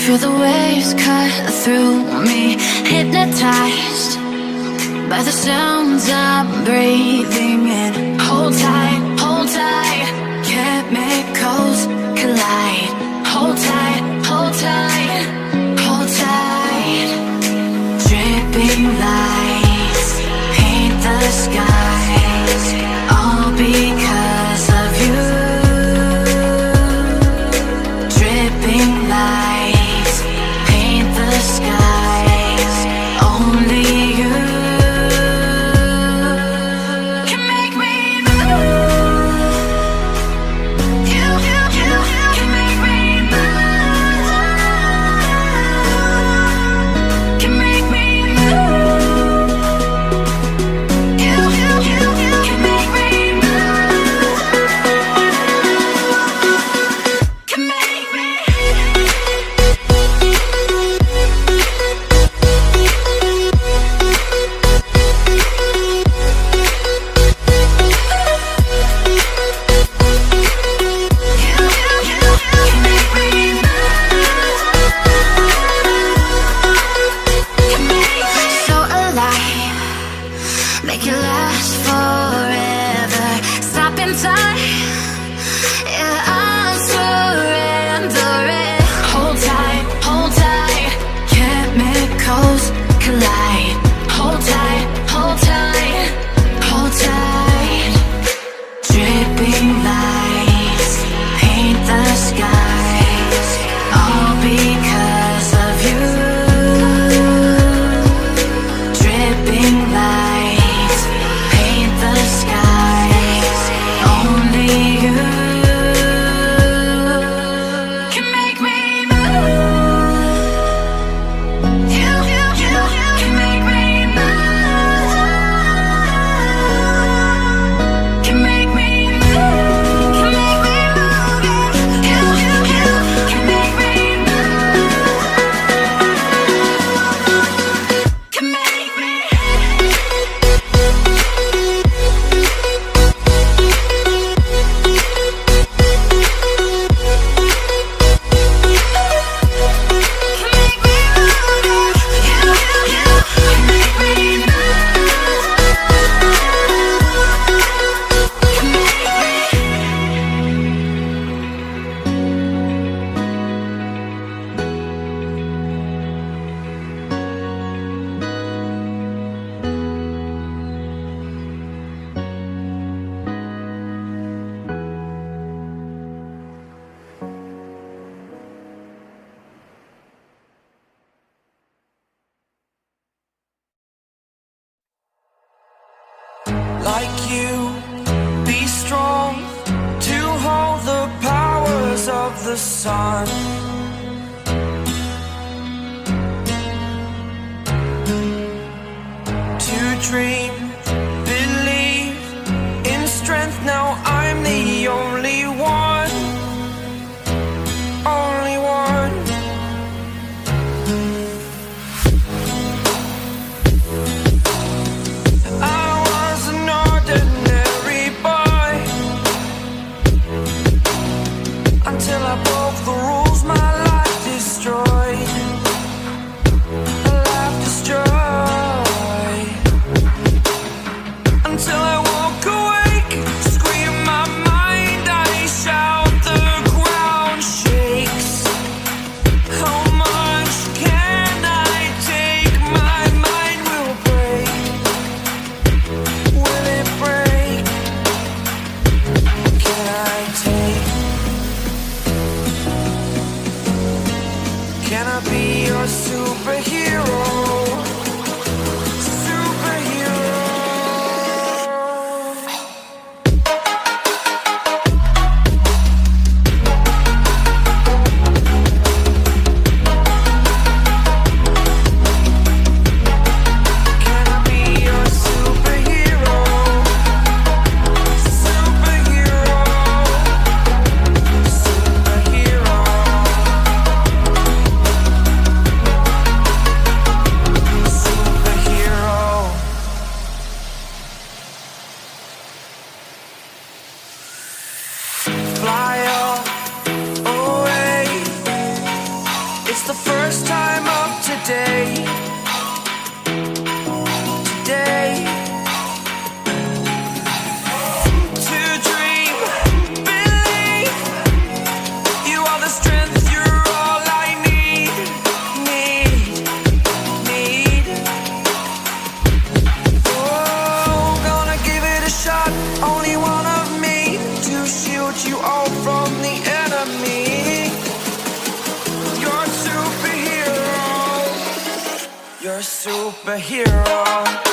Feel the waves cut through me, hypnotized by the sounds I'm breathing in. Hold tight, chemicals collide. Hold tight, hold tight, hold tight. Dripping lights paint the skies, all because of you. Dripping lights paint the skies, only you can make me move. You can make me move. Can make me move. You can make me move. Can make me. So alive, make it last forever. Stop in time, yeah, I'm surrendering. Hold tight, chemicals collide. Hold tight, hold tight, hold tight. Dripping lights paint the skies, all because of you. Dripping lights paint the skies, only you can make me move. You can make me move. Can make me move. Can make me move. You can make me move. Can make me. Like you, be strong to hold the powers of the sun. To dream, believe in strength. Now I'm the only one, only one. I was an ordinary boy until I broke the rules. My life destroyed, a life destroyed. Until I woke awake, scream my mind, I shout, the ground shakes. How much can I take? My mind will break. Will it break? Can I take? Can I be your superhero? Superhero. Can I be your superhero? Superhero. Superhero. It's the first time of today. Today. To dream, believe. You are the strength, you're all I need. Oh, gonna give it a shot. Only one of me to shield you all from the enemy. You're a superhero. You're a superhero.